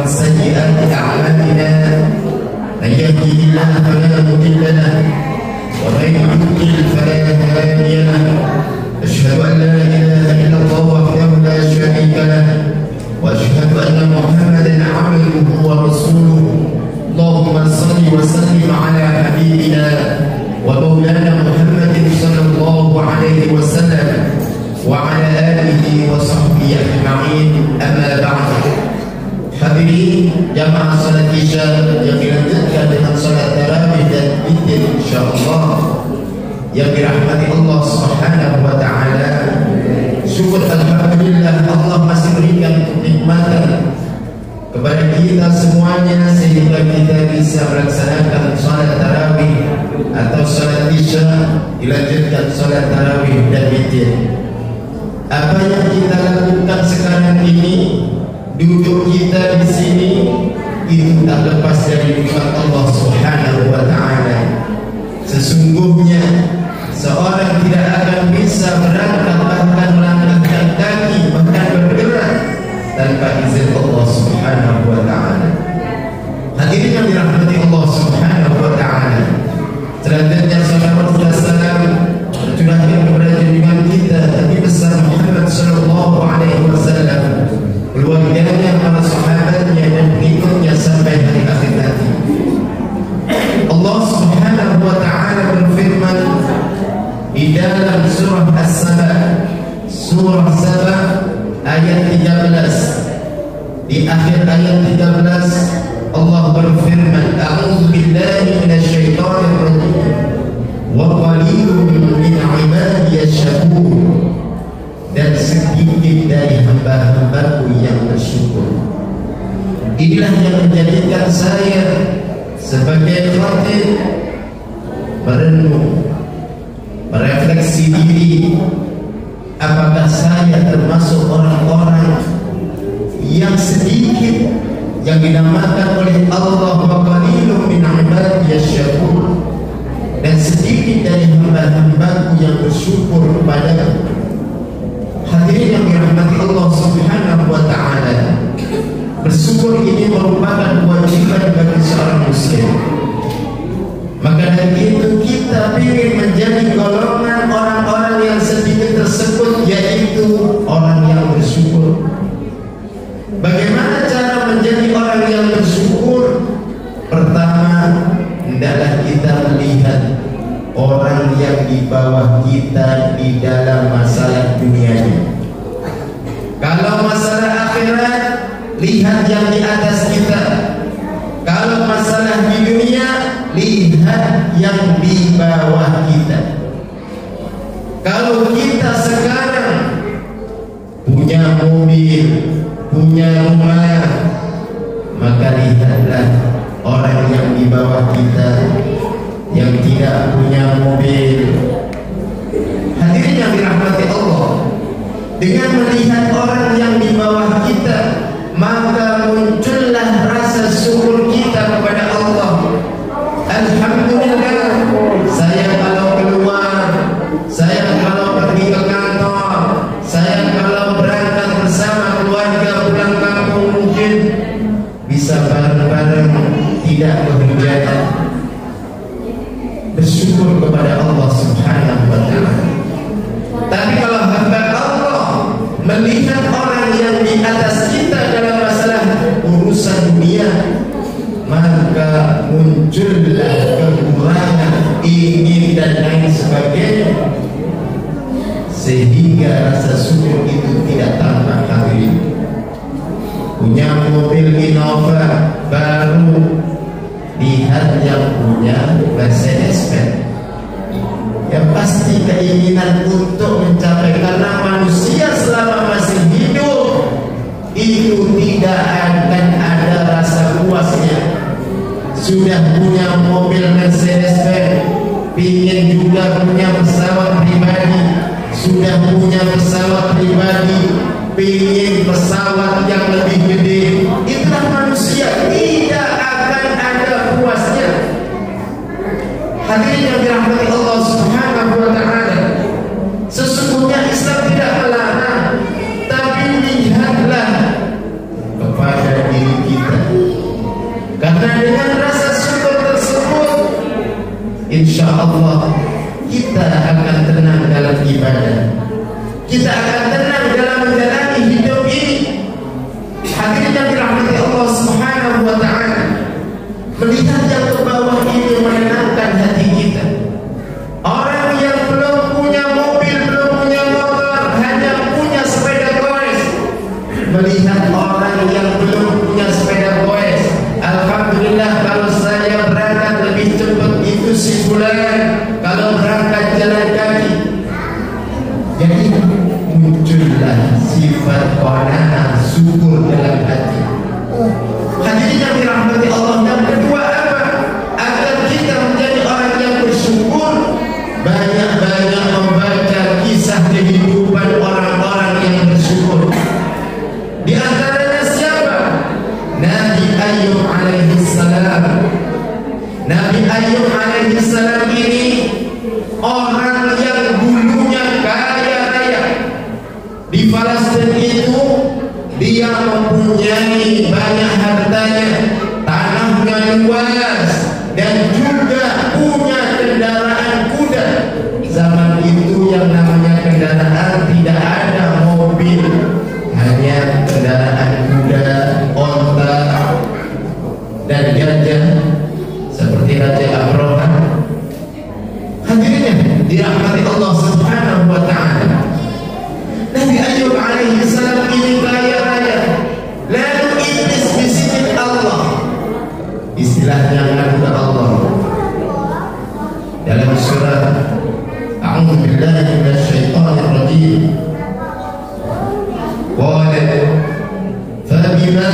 ومن سيئات أعمالنا من يهده الله فلا مضل له ومن يضلل فلا هادي له أشهد أن لا إله إلا الله وحده لا شريك له وأشهد أن محمدا عبده ورسوله اللهم صل وسلم على حبيبنا ومولانا محمد صلى الله عليه وسلم وعلى آله وصحبه أجمعين. أما بعد. Hadirin jamaah salat Isya yang dilanjutkan dengan salat tarawih dan witir insyaallah yang dirahmati Allah Subhanahu wa taala. Syukur alhamdulillah Allah masih berikan kenikmatan kepada kita semuanya sehingga kita bisa melaksanakan salat tarawih atau salat Isya dilanjutkan salat tarawih dan witir. Apa yang kita lakukan sekarang ini, duduk kita di sini, itu tak lepas dari nikmat Allah Subhanahu wa taala. Sesungguhnya seorang tidak akan bisa berangkat bahkan melangkahkan kaki bahkan bergerak tanpa izin Allah Subhanahu wa taala. Hadirin yang dirahmati Allah Subhanahu wa taala. Selanjutnya salawat dan salam tercurahkan kepada junjungan kita Nabi besar Muhammad sallallahu alaihi wasallam, keluarganya, para sahabatnya dan pengikutnya sampai hari akhir nanti. Allah Subhanahu wa taala berfirman di dalam surah As-Saba, surah Saba ayat 13. Di akhir ayat 13 Allah berfirman, a'udzu billahi minasyaitonir rajim wa qalilun min ibadiyasy syakur, dan sedikit dari hamba-hambaku yang bersyukur. Inilah yang menjadikan saya sebagai khatib merenung, merefleksi diri, apakah saya termasuk orang-orang yang sedikit yang dinamakan oleh Allah wa qalilun min ibadiyasy syakur, dan sedikit dari hamba-hambaku yang bersyukur kepadaku. Hadirin yang dirahmati Allah Subhanahu wa taala, bersyukur ini merupakan kewajiban bagi seorang muslim. Maka dari itu kita ingin menjadi golongan orang-orang yang sedikit tersebut, yaitu orang yang bersyukur. Bagaimana cara menjadi orang yang bersyukur? Pertama, hendaklah kita melihat orang yang di bawah kita di dalam masalah dunianya. Kalau masalah akhirat, lihat yang di atas kita. Kalau masalah di dunia, lihat yang di bawah kita. Kalau kita sekarang punya mobil, punya rumah, maka lihatlah orang yang di bawah kita yang tidak punya mobil. Hadirin yang dirahmati Allah, dengan melihat orang yang di bawah kita, maka muncullah rasa syukur kita kepada Allah. Alhamdulillah, saya kalau keluar, saya kalau pergi ke kantor, saya kalau berangkat bersama keluarga pulang kampung, mungkin bisa bareng-bareng, tidak kehujanan. Bersyukur kepada Allah Subhanahu wa taala. Tapi kalau hamba Allah melihat orang yang di atas kita dalam masalah urusan dunia, maka muncullah kekurangan, ingin dan lain sebagainya, sehingga rasa syukur itu tidak tampak. Hadirin, punya mobil Innova baru, lihat yang punya Mercedes-Benz, yang pasti keinginan untuk mencapai, karena manusia selama masih hidup itu tidak akan ada rasa puasnya. Sudah punya mobil Mercedes-Benz, pingin juga punya pesawat pribadi. Sudah punya pesawat pribadi, pingin pesawat yang lebih gede. Itulah manusia, tidak akan ada puasnya. Hadirin yang dirahmati Allah Subhanahu wa taala, sesungguhnya Islam tidak melarang, tapi lihatlah kepada diri kita. insya Allah kita akan tenang dalam ibadah, kita akan tenang dalam menjalani hidup ini. Hadirin yang dirahmati Allah Subhanahu wa ta'ala, melihat yang ke bawah ini menenangkan hati kita. Orang yang belum punya mobil, belum punya motor, hanya punya sepeda goes, melihat orang yang belum punya sepeda goes, alhamdulillah kalau saya berangkat lebih cepat itu sebulan kalau berangkat jalan kaki. Jadi muncullah sifat qanaah, syukur dalam hati. Hadirin yang dirahmati Allah, yang kedua apa? Agar kita menjadi orang yang bersyukur, banyak-banyak membaca kisah kehidupan orang-orang yang bersyukur. Di antaranya siapa? Nabi Ayub alaihi salam. Nabi Ayub alaihi salam ini orang yang dulunya kaya raya. Di Palestina itu dia mempunyai banyak hartanya, tanahnya luas, dan juga punya kendaraan kuda. Zaman itu yang namanya kendaraan tidak ada mobil, hanya kendaraan kuda, onta, dan gajah seperti Raja Abraham. Hadirin dirahmati Allah Subhanahu wa ta'ala, Nabi Ayub alaihi salam ini kaya raya. Lalu iblis bisikin Allah, istilahnya ngadu Allah dalam surah A'udzu billahi minasyaitonir rajim. Qala fabima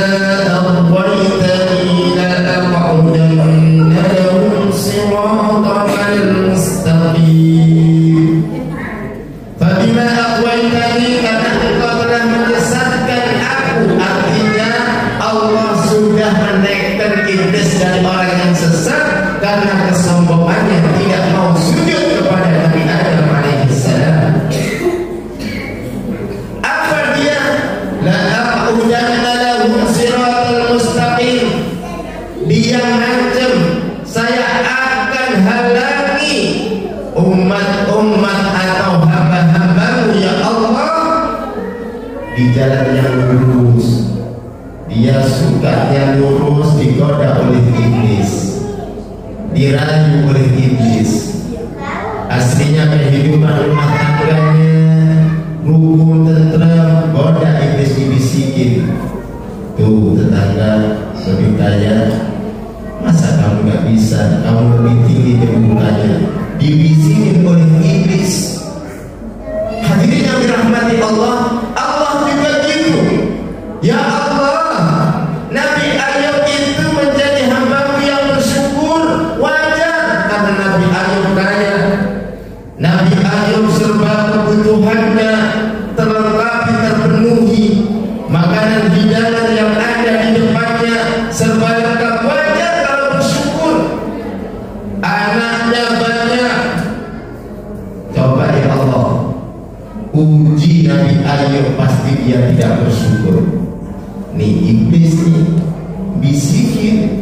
aghwaytani la'aqudanna lahum siratal mustaqim. Fabima aghwaytani, karena engkau telah menyesatkan aku. Artinya Allah sudah menaikkan iblis dari orang yang sesat karena kesombongannya tidak mau sujud kepada Nabi Adam alaihissalam. Apa dia? La'aqudanna lahum siratal mustaqim. Dia ngancam, saya akan halangi umat-umat atau hamba-hambamu ya Allah di jalan yang lurus. Dia suka yang lurus digoda oleh iblis, dirayu oleh iblis. Aslinya kehidupan rumah tangganya rukun, tentram, goda iblis dibisikin. Tuh tetangga lebih kaya, masa kamu gak bisa, kamu lebih tinggi kedudukannya, dibisikin oleh iblis. Hadirin yang dirahmati Allah, Allah juga gitu. Ya Allah, Nabi Ayub itu menjadi hamba-Mu yang bersyukur, wajar karena Nabi Ayub kaya. Nabi Ayub serba kebutuhannya terlengkapi, terpenuhi, makanan hidangan yang ada di depannya serba lengkap, wajar kalau bersyukur. Anaknya banyak. Coba ya Allah, uji Nabi Ayub, pasti dia tidak bersyukur. Nih iblis nih bisikin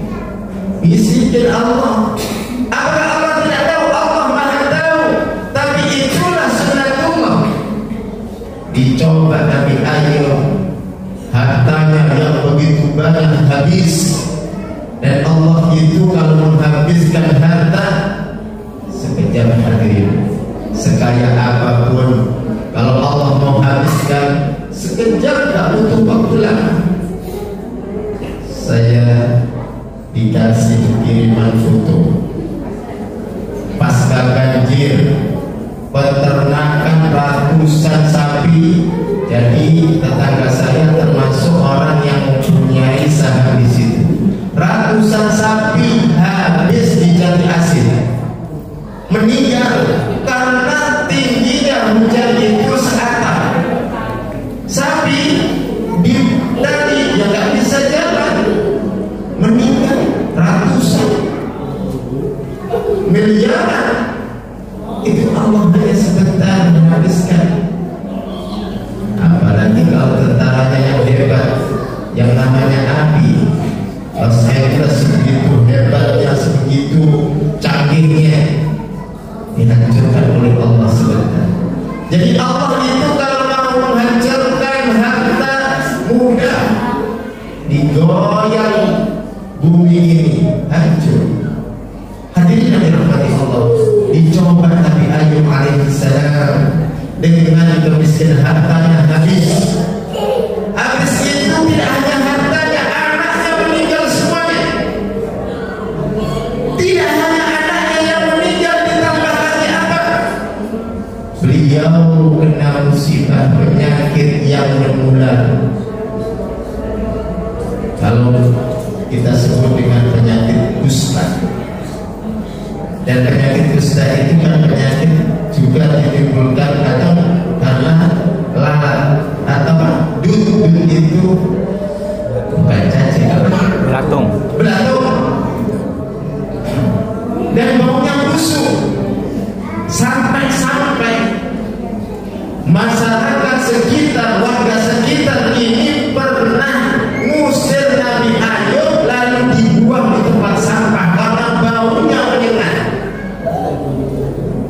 Allah. Apa Allah tidak tahu? Allah Maha tahu. Tapi itulah sunnatullah. Dicoba Nabi Ayub, hartanya yang begitu banyak habis. Dan Allah itu kalau menghabiskan harta sekejap, hadirin, sekaya apapun, kalau Allah mau habiskan sekejap, tak butuh waktu lama. Saya dikasih kiriman foto pasca banjir, peternakan ratusan sapi. Jadi tetangga saya termasuk orang yang mempunyai saham di situ. Ratusan sapi habis di Jati Asih, meninggal karena tingginya hujan itu seatap. Sapi di tadi yang nggak bisa jalan, meninggal ratusan, miliaran. Itu Allah hanya sebentar menghabiskan. Apalagi kalau tentaranya yang hebat, yang namanya Nabi Los Angeles, sebegitu hebatnya, sebegitu canggihnya, Allah sebentar. Jadi Allah itu kalau mau menghancurkan harta mudah, digoyang bumi ini hancur. Hadirin yang dirahmati Allah, dicoba Nabi Ayub alaihissalam dengan kemiskinan hartanya habis. Habis itu tidak hanya hartanya, anaknya meninggal semuanya. Tidak hanya anaknya yang meninggal, ditambah lagi apa? Beliau kena musibah penyakit yang menular. Kalau kita sebut dengan penyakit kusta. Dan penyakit kusta itu kan penyakit juga ditimbulkan atau karena lalat atau dut itu bukan cacing, belatung. Dan baunya busuk sampai masyarakat sekitar, warga sekitar ini pernah ngusir Nabi Ayub lalu dibuang di tempat sampah karena baunya menyengat.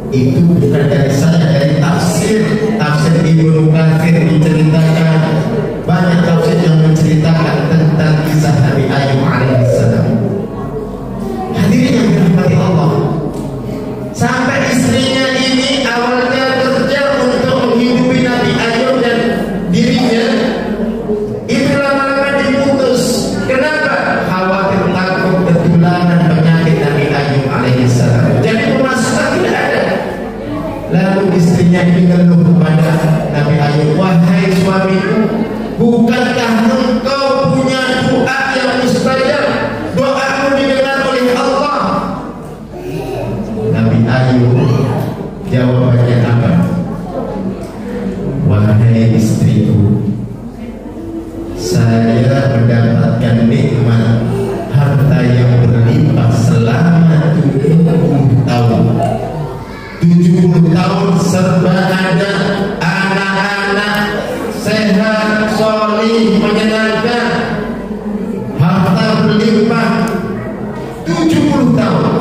Itu bukan dari saya, dari tafsir Ibnu Katsir menceritakan, banyak tafsir yang menceritakan tentang kisah Nabi Ayub alaihissalam. Hadirin yang dirahmati Allah, sampai istrinya ini awalnya kerja untuk menghidupi Nabi Ayub dan dirinya, itu lama-lama diputus. Kenapa? Khawatir takut ketularan penyakit Nabi Ayub alaihissalam. Jadi pemasukan tidak ada. Lalu istrinya ini ngeluh kepada Nabi Ayub, wahai suamiku, bukankah engkau punya doa yang mustajab? Doamu didengar oleh Allah. Nabi Ayub jawabannya apa? Wahai istriku, saya mendapatkan nikmat harta yang berlimpah selama 70 tahun. 70 tahun serba ada, anak-anak sehat, solih, menyenangkan, harta berlimpah 70 tahun.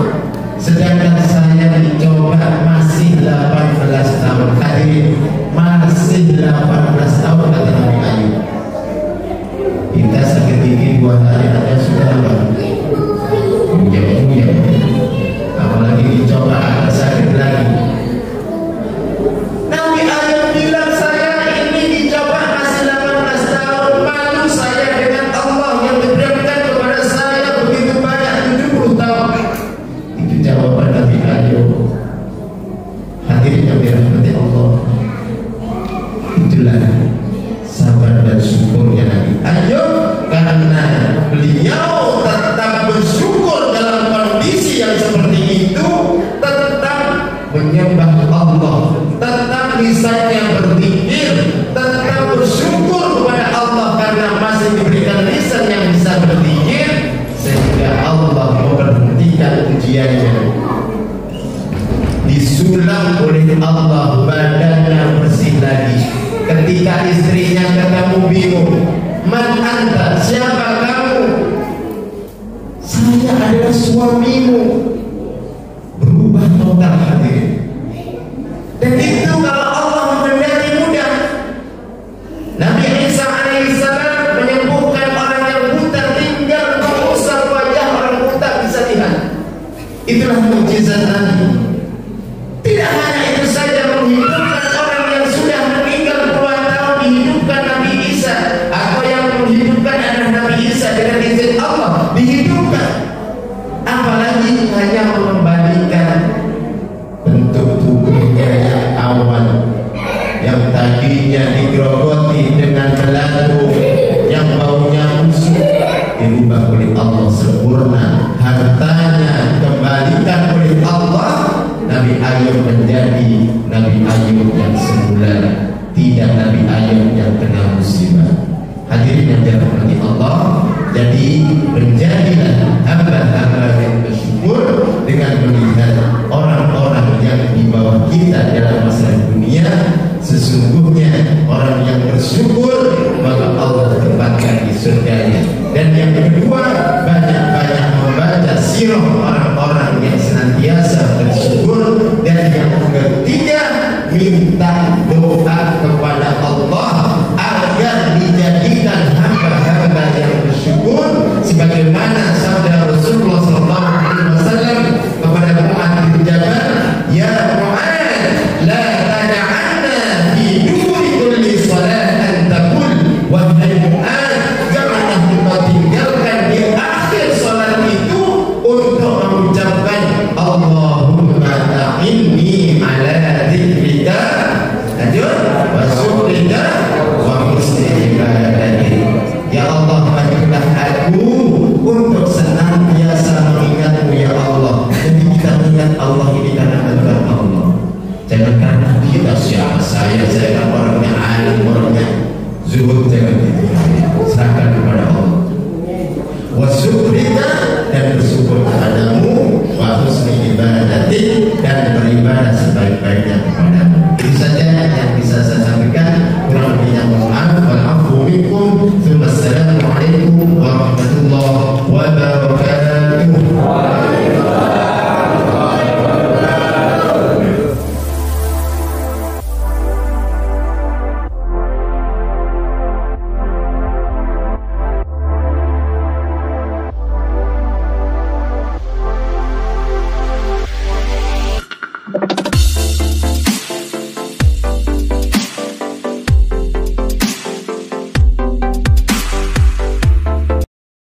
Sedangkan saya dicoba masih 18 tahun. Hadirin, masih 18 tahun kata Nabi Ayub. Kita sakit gigi 2 hari aja sudah apa? Ya. Apalagi dicoba agak sakit lagi. Nabi Ayub bilang, saya ini dicoba masih 18 tahun, malu saya dengan Allah yang diberikan kepada saya begitu banyak 70 tahun. Itu jawaban Nabi Ayub. Hadirin yang dirahmati Allah, itulah sabar dan syukurnya Nabi Ayub, karena beliau tetap bersyukur dalam kondisi yang seperti itu, tetap menyembah Allah, tetap lisannya berzikir, tetap bersyukur kepada Allah karena masih diberikan lisan yang bisa berzikir, sehingga Allah memberhentikan ujiannya. Disulam oleh Allah, badannya bersih lagi. Ketika istrinya ketemu bingung, man anta, siapa kamu? Saya adalah suamimu. Berubah total hadirin. Dan itu kalau Allah menghendaki mudah. Nabi Isa alaihissalam menyembuhkan orang yang buta, tinggal mengusap wajah orang buta bisa lihat. Itulah mukjizat Nabi. Tidak hanya itu saja, menghidupkan orang yang sudah meninggal puluhan tahun, dihidupkan Nabi Isa. Atau yang menghidupkan adalah Nabi Isa dengan izin Allah, dihidupkan. Apalagi hanya mengembalikan bentuk tubuhnya yang awal, yang tadinya digerogoti dengan belatu, yang baunya busuk, dirubah oleh Allah sempurna. Hartanya kembalikan oleh Allah. Nabi Ayub menjadi Nabi Ayub yang semula, tidak Nabi Ayub yang kena musibah. Hadirin yang dirahmati Allah, jadi menjadilah hamba-hamba yang bersyukur dengan melihat orang-orang yang di bawah kita dalam masalah dunia. Sesungguhnya orang yang bersyukur maka Allah tempatkan di surganya. Dan yang kedua, banyak-banyak membaca sirah orang-orang yang senantiasa bersyukur. Dan yang ketiga, Lanjut. Wa syukrika wa husni ibadati. Ya Allah, wajiblah aku untuk senantiasa mengingatmu ya Allah. Jadi kita ingat Allah ini karena kehendak Allah. Jangan karena kita siapa saya kan orangnya alim, orangnya zuhud, jangan gitu. Serahkan kepada Allah. Wa syukrika, dan bersyukur kepadamu, wa husni ibadati, dan beribadah sebaik-baiknya kepada